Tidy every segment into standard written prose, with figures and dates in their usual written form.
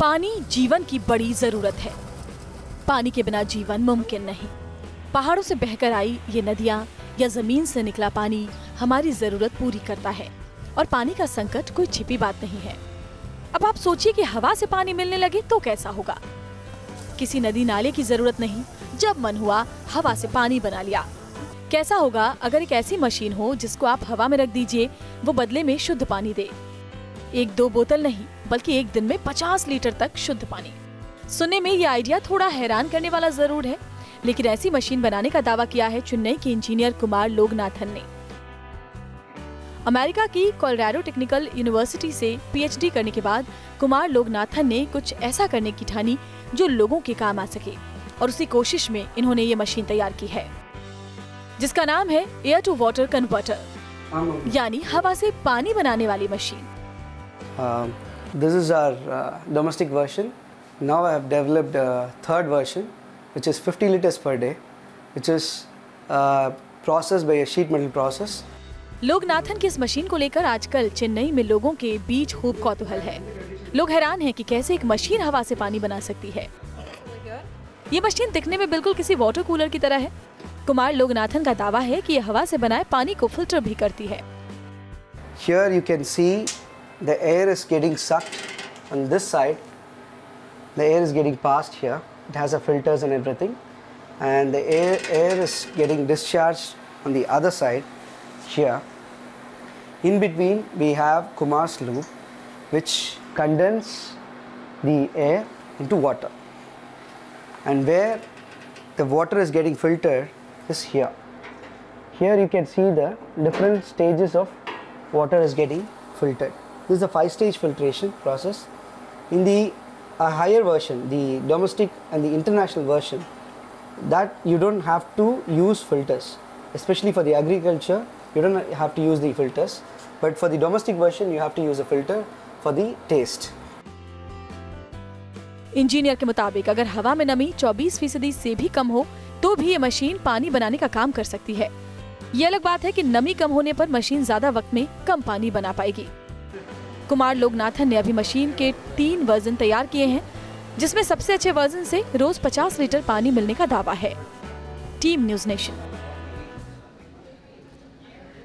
पानी जीवन की बड़ी जरूरत है। पानी के बिना जीवन मुमकिन नहीं। पहाड़ों से बहकर आई ये नदियाँ या जमीन से निकला पानी हमारी जरूरत पूरी करता है और पानी का संकट कोई छिपी बात नहीं है। अब आप सोचिए कि हवा से पानी मिलने लगे तो कैसा होगा। किसी नदी नाले की जरूरत नहीं, जब मन हुआ हवा से पानी बना लिया। कैसा होगा अगर एक ऐसी मशीन हो जिसको आप हवा में रख दीजिए, वो बदले में शुद्ध पानी दे। एक दो बोतल नहीं बल्कि एक दिन में 50 लीटर तक शुद्ध पानी। सुनने में ये आइडिया थोड़ा हैरान करने वाला जरूर है, लेकिन ऐसी मशीन बनाने का दावा किया है चेन्नई के इंजीनियर कुमार लोगनाथन ने। अमेरिका की कोलोराडो टेक्निकल यूनिवर्सिटी से पीएचडी करने के बाद कुमार लोगनाथन ने कुछ ऐसा करने की ठानी जो लोगों के काम आ सके, और उसी कोशिश में इन्होंने ये मशीन तैयार की है जिसका नाम है एयर टू वाटर कन्वर्टर, यानी हवा से पानी बनाने वाली machine. This is our domestic version. Now I have developed a third version, which is 50 liters per day, which is processed by a sheet metal process. Loganathan की इस मशीन को लेकर आजकल चेन्नई में लोगों के बीच खूब कौतूहल है। लोग हैरान हैं कि कैसे एक मशीन हवा से पानी बना सकती है। ये मशीन दिखने में बिल्कुल किसी वाटर कूलर की तरह है। कुमार लोगनाथन का दावा है कि ये हवा से बनाए पानी को फिल्टर भी करती है। Here you can see the air is getting sucked on this side. The air is getting passed here. It has a filters and everything, and the air is getting discharged on the other side here. In between we have Kumar's loop, which condenses the air into water, and where the water is getting filtered is here. Here you can see the different stages of water is getting filtered. This is a 5-stage filtration process. In the higher version, the domestic and the international version, that you don't have to use filters, especially for the agriculture. You don't have to use the filters, but for the domestic version, you have to use a filter for the taste. Engineer के मुताबिक अगर हवा में नमी 24% से भी कम हो तो भी ये मशीन पानी बनाने का काम कर सकती है। ये अलग बात है कि नमी कम होने पर मशीन ज्यादा वक्त में कम पानी बना पाएगी। कुमार लोगनाथन ने अभी मशीन के 3 वर्जन तैयार किए हैं, जिसमें सबसे अच्छे वर्जन से रोज 50 लीटर पानी मिलने का दावा है। Team news nation.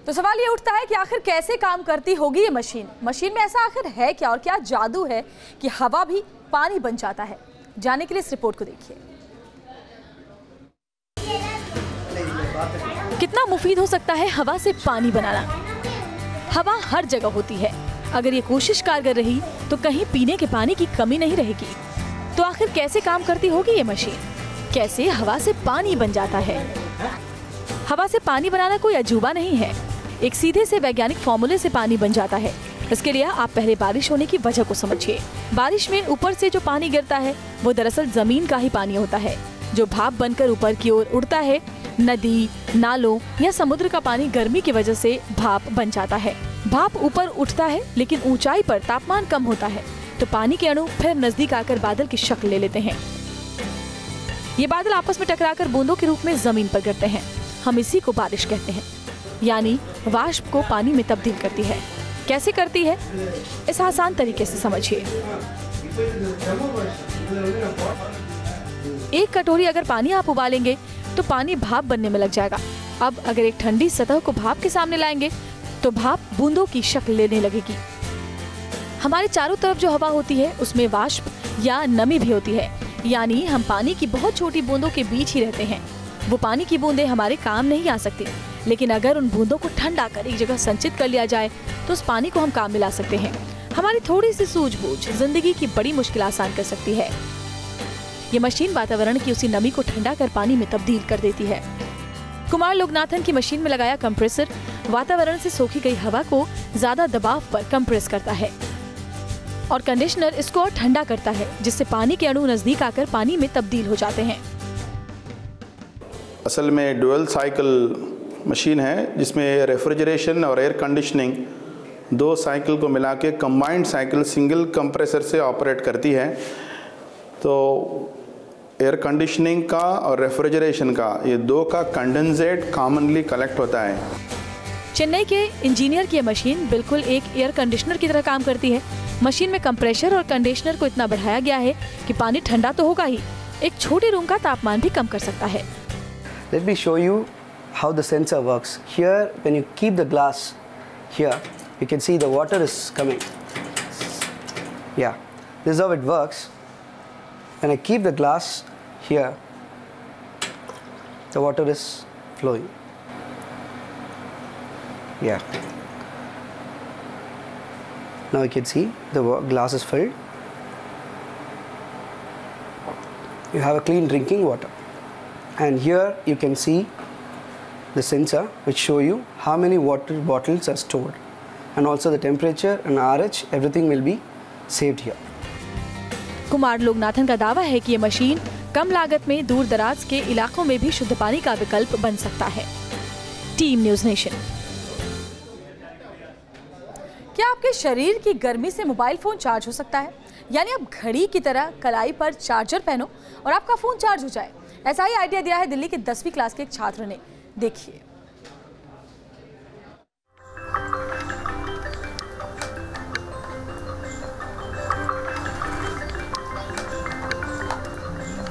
तो सवाल ये उठता है कि आखिर कैसे काम करती होगी ये मशीन। मशीन में ऐसा आखिर है क्या और क्या जादू है कि हवा भी पानी बन जाता है। जानने के लिए इस रिपोर्ट को देखिए। कितना मुफीद हो सकता है हवा से पानी बनाना। हवा हर जगह होती है। अगर ये कोशिश कारगर रही तो कहीं पीने के पानी की कमी नहीं रहेगी। तो आखिर कैसे काम करती होगी ये मशीन? कैसे हवा से पानी बन जाता है? हवा से पानी बनाना कोई अजूबा नहीं है। एक सीधे से वैज्ञानिक फॉर्मूले से पानी बन जाता है। इसके लिए आप पहले बारिश होने की वजह को समझिए। बारिश में ऊपर से जो पानी गिरता है वो दरअसल जमीन का ही पानी होता है, जो भाप बनकर ऊपर की ओर उड़ता है। नदी, नालों या समुद्र का पानी गर्मी की वजह से भाप बन जाता है। भाप ऊपर उठता है, लेकिन ऊंचाई पर तापमान कम होता है तो पानी के अणु फिर नजदीक आकर बादल की शक्ल ले लेते हैं। ये बादल आपस में टकराकर बूंदों के रूप में जमीन पर गिरते हैं। हम इसी को बारिश कहते हैं, यानी वाष्प को पानी में तब्दील करती है। कैसे करती है, इस आसान तरीके से समझिए। एक कटोरी अगर पानी आप उबालेंगे तो पानी भाप बनने में लग जाएगा। अब अगर एक ठंडी सतह को भाप के सामने लाएंगे तो भाप बूंदों की शक्ल लेने लगेगी। हमारे चारों तरफ जो हवा होती है उसमें वाष्प या नमी भी होती है, यानी हम पानी की बहुत छोटी बूंदों के बीच ही रहते हैं। वो पानी की बूंदें हमारे काम नहीं आ सकती, लेकिन अगर उन बूंदों को ठंडा कर एक जगह संचित कर लिया जाए तो उस पानी को हम काम में ला सकते हैं। हमारी थोड़ी सी सूझबूझ जिंदगी की बड़ी मुश्किल आसान कर सकती है। ये मशीन वातावरण की उसी नमी को ठंडा कर पानी में तब्दील कर देती है। कुमार लोगनाथन की मशीन में लगाया कंप्रेसर वातावरण से सोखी गई हवा को ज्यादा दबाव पर कंप्रेस करता है और कंडीशनर इसको और ठंडा करता है, जिससे पानी के अणु नजदीक आकर पानी में तब्दील हो जाते हैं। असल में डुअल साइकिल मशीन है जिसमें रेफ्रिजरेशन और एयर कंडीशनिंग 2 साइकिल को मिला के कंबाइंड साइकिल सिंगल कंप्रेसर से ऑपरेट करती है। तो एयर कंडीशनिंग का और रेफ्रिजरेशन का, ये 2 का कंडेंसेट कॉमनली कलेक्ट होता है। चेन्नई के इंजीनियर की यह मशीन बिल्कुल एक एयर कंडीशनर की तरह काम करती है। मशीन में कंप्रेशर और कंडीशनर को इतना बढ़ाया गया है कि पानी ठंडा तो होगा ही, एक छोटे रूम का तापमान भी कम कर सकता है। Let me show you how the sensor works. Here, when you keep the glass here, you can see the water is coming. Yeah, this is how it works. When I keep the glass here, the water is flowing. Yeah. Now you can see the glass is filled. You have a clean drinking water. And here you can see the sensor which show you how many water bottles are stored, and also the temperature and RH, everything will be saved here. Kumar Loganathan का दावा है कि ये machine कम लागत में दूर दराज के इलाकों में भी शुद्ध पानी का विकल्प बन सकता है। Team news nation. क्या आपके शरीर की गर्मी से मोबाइल फोन चार्ज हो सकता है? यानी आप घड़ी की तरह कलाई पर चार्जर पहनो और आपका फोन चार्ज हो जाए। ऐसा ही आइडिया दिया है दिल्ली के 10वीं क्लास के एक छात्र ने। देखिए।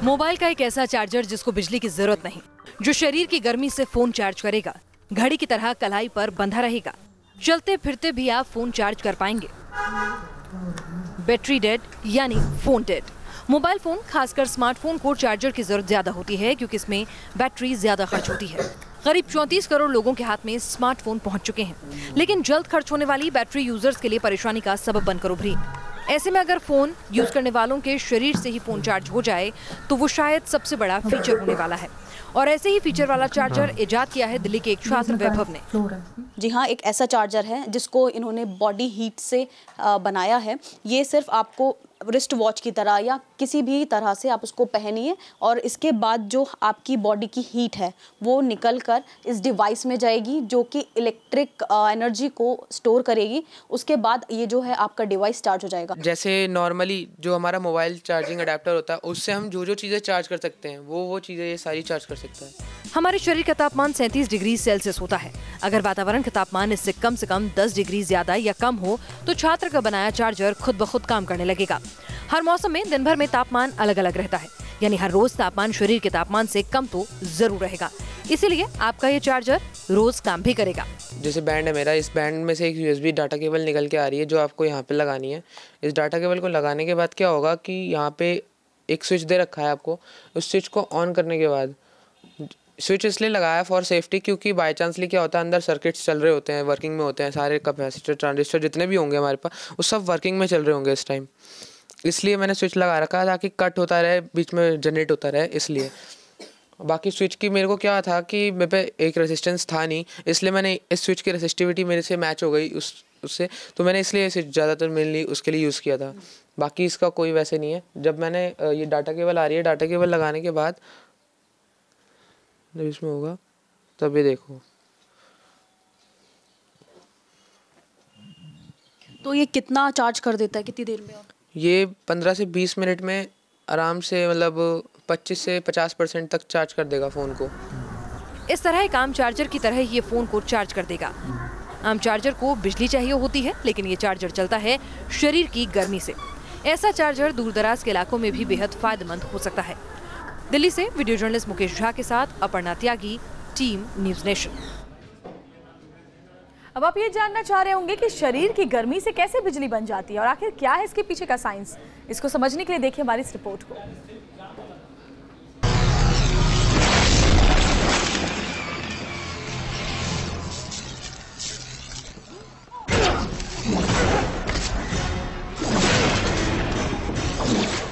मोबाइल का एक ऐसा चार्जर जिसको बिजली की जरूरत नहीं, जो शरीर की गर्मी से फोन चार्ज करेगा, घड़ी की तरह कलाई पर बंधा रहेगा, चलते फिरते भी आप फोन चार्ज कर पाएंगे। बैटरी डेड यानी फोन डेड। मोबाइल फोन, खासकर स्मार्टफोन को चार्जर की जरूरत ज्यादा होती है क्योंकि इसमें बैटरी ज्यादा खर्च होती है। करीब 34 करोड़ लोगों के हाथ में स्मार्टफोन पहुंच चुके हैं, लेकिन जल्द खर्च होने वाली बैटरी यूजर्स के लिए परेशानी का सबब बनकर उभरी। ऐसे में अगर फोन यूज करने वालों के शरीर से ही फोन चार्ज हो जाए तो वो शायद सबसे बड़ा फीचर होने वाला है। और ऐसे ही फीचर वाला चार्जर इजाद किया है दिल्ली के एक छात्र वैभव ने। जी हाँ, एक ऐसा चार्जर है जिसको इन्होंने बॉडी हीट से बनाया है। ये सिर्फ आपको रिस्ट वॉच की तरह या किसी भी तरह से आप उसको पहनिए और इसके बाद जो आपकी बॉडी की हीट है वो निकल कर इस डिवाइस में जाएगी जो कि इलेक्ट्रिक एनर्जी को स्टोर करेगी। उसके बाद ये जो है आपका डिवाइस चार्ज हो जाएगा। जैसे नॉर्मली जो हमारा मोबाइल चार्जिंग अडेप्टर होता है उससे हम जो चीज़ें चार्ज कर सकते हैं वो चीज़ें ये सारी चार्ज कर सकता है। हमारे शरीर का तापमान 37 डिग्री सेल्सियस होता है। अगर वातावरण का तापमान इससे कम से कम 10 डिग्री ज्यादा या कम हो तो छात्र का बनाया चार्जर खुद ब खुद काम करने लगेगा। हर मौसम में दिन भर में तापमान अलग अलग रहता है, यानी हर रोज तापमान शरीर के तापमान से कम तो जरूर रहेगा। इसीलिए आपका ये चार्जर रोज काम भी करेगा। जैसे बैंड है मेरा, इस बैंड में से एक USB डाटा केबल निकल के आ रही है जो आपको यहाँ पे लगानी है। इस डाटा केबल को लगाने के बाद क्या होगा कि यहाँ पे एक स्विच दे रखा है आपको। उस स्विच को ऑन करने के बाद, स्विच इसलिए लगाया फॉर सेफ्टी क्योंकि बाई चांसली क्या होता है अंदर सर्किट्स चल रहे होते हैं, वर्किंग में होते हैं, सारे कैपेसिटर ट्रांजिस्टर जितने भी होंगे हमारे पास वो सब वर्किंग में चल रहे होंगे इस टाइम। इसलिए मैंने स्विच लगा रखा है ताकि कट होता रहे, बीच में जनरेट होता रहे। इसलिए बाकी स्विच की मेरे को क्या था कि मेरे पे एक रेजिस्टेंस था नहीं, इसलिए मैंने इस स्विच की रेसिस्टिविटी मेरे से मैच हो गई उससे, तो मैंने इसलिए ज़्यादातर मेनली उसके लिए यूज़ किया था। बाकी इसका कोई वैसे नहीं है। जब मैंने ये डाटा केबल आ रही है, डाटा केबल लगाने के बाद जब इसमें होगा तब ये देखो, तो ये कितना चार्ज कर देता है, कितनी देर में? ये 15 से 20 मिनट में आराम से मतलब 25 से 50% तक चार्ज कर देगा फ़ोन को। इस तरह एक आम चार्जर की तरह ये फ़ोन को चार्ज कर देगा। आम चार्जर को बिजली चाहिए होती है, लेकिन ये चार्जर चलता है शरीर की गर्मी से। ऐसा चार्जर दूर दराज के इलाकों में भी बेहद फायदेमंद हो सकता है। दिल्ली से वीडियो जर्नलिस्ट मुकेश झा के साथ अपर्णा त्यागी, टीम न्यूज़ नेशन। अब आप ये जानना चाह रहे होंगे कि शरीर की गर्मी से कैसे बिजली बन जाती है और आखिर क्या है इसके पीछे का साइंस। इसको समझने के लिए देखिए हमारी इस रिपोर्ट को।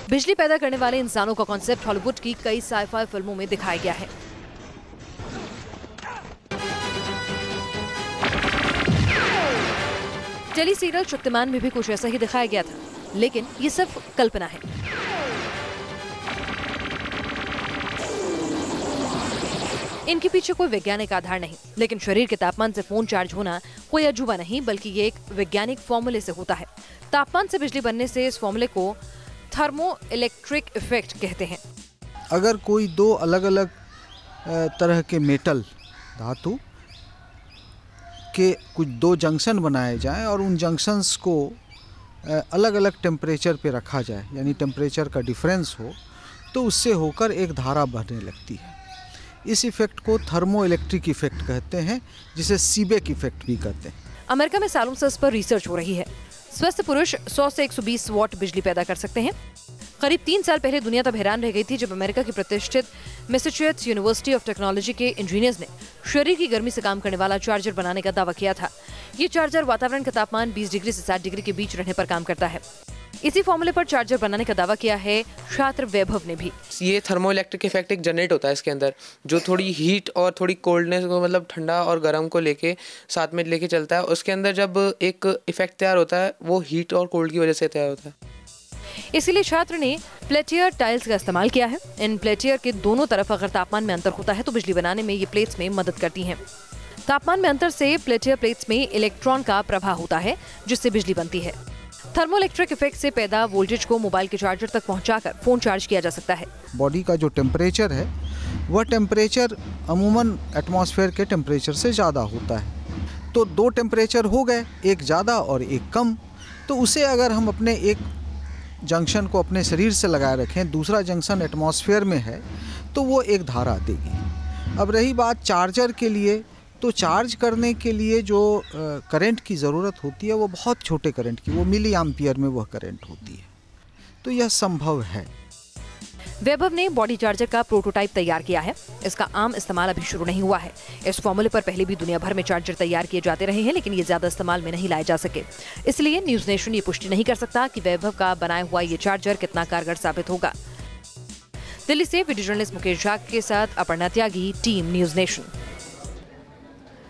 बिजली पैदा करने वाले इंसानों का कॉन्सेप्ट हॉलीवुड की कई साइ-फाई फिल्मों में दिखाया गया है। टेली सीरियल शक्तिमान में भी कुछ ऐसा ही दिखाया गया था, लेकिन ये सिर्फ कल्पना है। इनके पीछे कोई वैज्ञानिक आधार नहीं, लेकिन शरीर के तापमान से फोन चार्ज होना कोई अजूबा नहीं, बल्कि ये एक वैज्ञानिक फॉर्मूले से होता है। तापमान से बिजली बनने से इस फॉर्मूले को थर्मो इलेक्ट्रिक इफेक्ट कहते हैं। अगर कोई दो अलग अलग तरह के मेटल धातु के कुछ 2 जंक्शन बनाए जाएं और उन जंक्शंस को अलग अलग टेम्परेचर पे रखा जाए, यानी टेम्परेचर का डिफरेंस हो, तो उससे होकर एक धारा बहने लगती है। इस इफ़ेक्ट को थर्मो इलेक्ट्रिक इफ़ेक्ट कहते हैं, जिसे सीबेक इफ़ेक्ट भी कहते हैं। अमेरिका में सालों से इस पर रिसर्च हो रही है। स्वस्थ पुरुष 100 से 120 वॉट बिजली पैदा कर सकते हैं। करीब 3 साल पहले दुनिया तब हैरान रह गई थी जब अमेरिका की प्रतिष्ठित मैसेच्यूसेट्स यूनिवर्सिटी ऑफ टेक्नोलॉजी के इंजीनियर्स ने शरीर की गर्मी से काम करने वाला चार्जर बनाने का दावा किया था। ये चार्जर वातावरण का तापमान 20 डिग्री से 60 डिग्री के बीच रहने पर काम करता है। इसी फॉर्मूले पर चार्जर बनाने का दावा किया है छात्र वैभव ने भी। ये थर्मो इलेक्ट्रिक इफेक्ट एक जनरेट होता है इसके अंदर, जो थोड़ी हीट और थोड़ी कोल्डनेस को, मतलब ठंडा और गर्म को लेके साथ में लेके चलता है। उसके अंदर जब एक इफेक्ट तैयार होता है वो हीट और कोल्ड की वजह से तैयार होता है। इसीलिए छात्र ने प्लेटियर टाइल्स का इस्तेमाल किया है। इन प्लेटियर के दोनों तरफ अगर तापमान में अंतर होता है तो बिजली बनाने में ये प्लेट्स में मदद करती हैं। तापमान में अंतर से प्लेटियर प्लेट्स में इलेक्ट्रॉन का प्रवाह होता है, जिससे बिजली बनती है। थर्मोइलेक्ट्रिक इफेक्ट से पैदा वोल्टेज को मोबाइल के चार्जर तक पहुंचाकर फोन चार्ज किया जा सकता है। बॉडी का जो टेम्परेचर है वह टेम्परेचर अमूमन एटमॉस्फेयर के टेम्परेचर से ज़्यादा होता है। तो 2 टेम्परेचर हो गए, एक ज़्यादा और एक कम। तो उसे अगर हम अपने एक जंक्शन को अपने शरीर से लगाए रखें, दूसरा जंक्शन एटमॉस्फेयर में है, तो वो एक धारा देगी। अब रही बात चार्जर के लिए, तो चार्ज करने के लिए जो करंट की ज़रूरत होती है वो बहुत छोटे करंट की, वो मिली एम्पियर में वह करंट होती है। तो यह संभव है। वैभव ने बॉडी चार्जर का प्रोटोटाइप तैयार किया है। इसका आम इस्तेमाल अभी शुरू नहीं हुआ है। इस फॉर्मूले पर पहले भी दुनिया भर में चार्जर तैयार किए जाते रहे हैं, लेकिन ये ज्यादा इस्तेमाल में नहीं लाए जा सके। इसलिए न्यूज नेशन ये पुष्टि नहीं कर सकता कि वैभव का बनाया हुआ ये चार्जर कितना कारगर साबित होगा। दिल्ली से वीडियो जर्नलिस्ट मुकेश झा के साथ अपर्णा त्यागी, टीम न्यूज नेशन।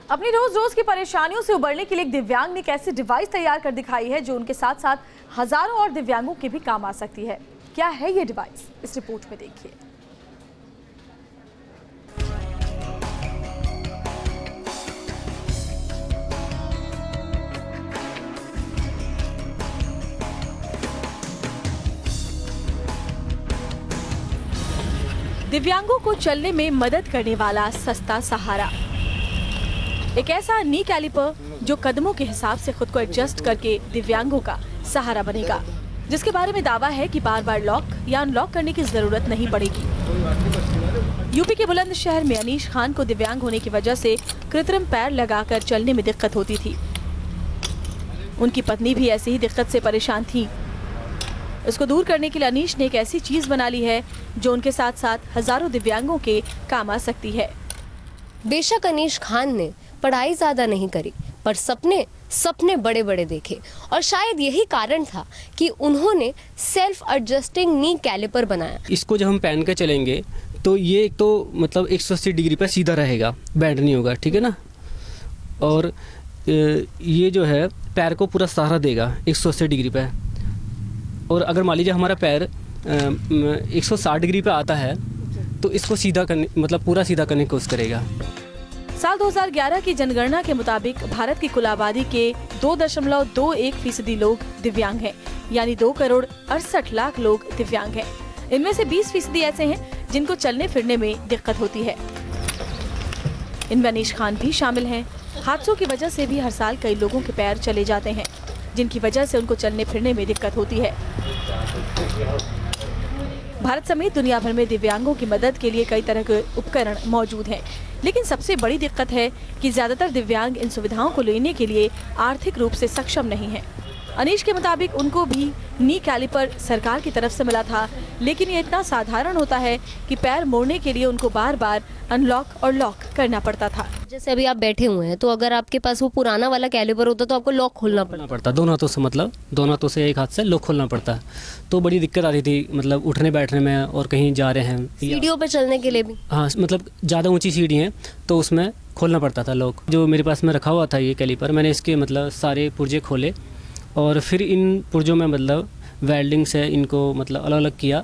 अपनी रोज रोज की परेशानियों से उबरने के लिए एक दिव्यांग ने एक ऐसी डिवाइस तैयार कर दिखाई है जो उनके साथ साथ हजारों और दिव्यांगों के भी काम आ सकती है। क्या है ये डिवाइस, इस रिपोर्ट में देखिए। दिव्यांगों को चलने में मदद करने वाला सस्ता सहारा, एक ऐसा नी कैलिपर जो कदमों के हिसाब से खुद को एडजस्ट करके दिव्यांगों का सहारा बनेगा, जिसके बारे में दावा है कि बार बार लॉक या अनलॉक करने की जरूरत नहीं पड़ेगी। यूपी के बुलंदशहर में अनीश खान को दिव्यांग होने की वजह से कृत्रिम पैर लगाकर चलने में दिक्कत होती थी। उनकी पत्नी भी ऐसी ही दिक्कत से परेशान थी। इसको दूर करने के लिए अनीश ने एक ऐसी चीज बना ली है जो उनके साथ साथ हजारों दिव्यांगों के काम आ सकती है। बेशक अनीश खान ने पढ़ाई ज्यादा नहीं करी, पर सपने बड़े बड़े देखे, और शायद यही कारण था कि उन्होंने सेल्फ एडजस्टिंग नी कैलिपर बनाया। इसको जब हम पहन के चलेंगे तो ये एक तो मतलब 180 डिग्री पर सीधा रहेगा, बैंड नहीं होगा, ठीक है ना। और ये जो है पैर को पूरा सहारा देगा 180 डिग्री पे। और अगर मान लीजिए हमारा पैर 160 डिग्री पे आता है तो इसको सीधा करने, मतलब पूरा सीधा करने की कोशिश करेगा। साल 2011 की जनगणना के मुताबिक भारत की कुल आबादी के 2.21% लोग दिव्यांग हैं, यानी 2,68,00,000 लोग दिव्यांग हैं। इनमें से 20% ऐसे हैं जिनको चलने फिरने में दिक्कत होती है। इनमें अनीश खान भी शामिल हैं। हादसों की वजह से भी हर साल कई लोगों के पैर चले जाते हैं, जिनकी वजह से उनको चलने फिरने में दिक्कत होती है। भारत समेत दुनिया भर में दिव्यांगों की मदद के लिए कई तरह के उपकरण मौजूद हैं, लेकिन सबसे बड़ी दिक्कत है कि ज्यादातर दिव्यांग इन सुविधाओं को लेने के लिए आर्थिक रूप से सक्षम नहीं हैं। अनीश के मुताबिक उनको भी नी कैलिपर सरकार की तरफ से मिला था, लेकिन ये इतना साधारण होता है कि पैर मोड़ने के लिए उनको बार बार अनलॉक और लॉक करना पड़ता था। जैसे अभी आप बैठे हुए हैं, तो अगर आपके पास वो पुराना वाला कैलिपर होता तो आपको लॉक खोलना पड़ता, दोनों हाथों से, मतलब दोनों हाथों से एक हाथ से लॉक खोलना पड़ता। तो बड़ी दिक्कत आती थी, मतलब उठने बैठने में, और कहीं जा रहे हैं सीढ़ियों पर चलने के लिए भी। हाँ, मतलब ज़्यादा ऊँची सीढ़ी है तो उसमें खोलना पड़ता था लॉक। जो मेरे पास में रखा हुआ था ये कैलिपर, मैंने इसके मतलब सारे पुर्जे खोले और फिर इन पुर्जों में मतलब वेल्डिंग से इनको मतलब अलग अलग किया,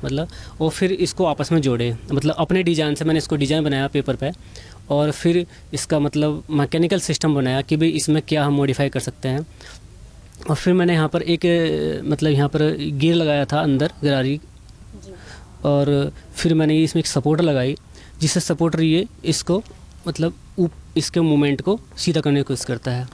मतलब, और फिर इसको आपस में जोड़े, मतलब अपने डिज़ाइन से मैंने इसको डिज़ाइन बनाया पेपर पे, और फिर इसका मतलब मैकेनिकल सिस्टम बनाया कि भाई इसमें क्या हम मॉडिफाई कर सकते हैं। और फिर मैंने यहाँ पर एक मतलब यहाँ पर गियर लगाया था अंदर गरारी, और फिर मैंने इसमें एक सपोर्टर लगाई, जिससे सपोर्टर ये इसको मतलब इसके मूवमेंट को सीधा करने की कोशिश करता है।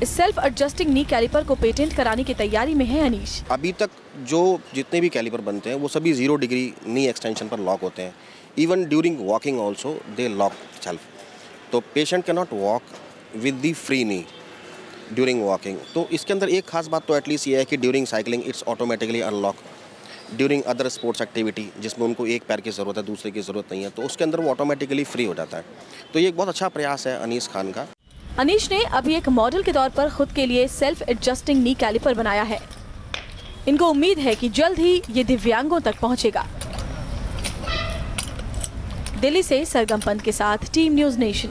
इस सेल्फ एडजस्टिंग नी कैलिपर को पेटेंट कराने की तैयारी में है अनीश। अभी तक जो जितने भी कैलिपर बनते हैं वो सभी 0 डिग्री नी एक्सटेंशन पर लॉक होते हैं। Even during walking also they lock self. तो patient can not walk with the free knee during walking. तो इसके अंदर एक खास बात तो एटलीस्ट ये है कि during cycling it's automatically unlock. During other sports activity जिसमें उनको एक पैर की ज़रूरत है, दूसरे की ज़रूरत नहीं है, तो उसके अंदर वो ऑटोमेटिकली फ्री हो जाता है। तो ये एक बहुत अच्छा प्रयास है अनीस खान का। अनीश ने अभी एक मॉडल के तौर पर खुद के लिए सेल्फ एडजस्टिंग नी कैलिपर बनाया है। इनको उम्मीद है कि जल्द ही ये दिव्यांगों तक पहुंचेगा। दिल्ली से सरगम पंत के साथ टीम न्यूज़ नेशन।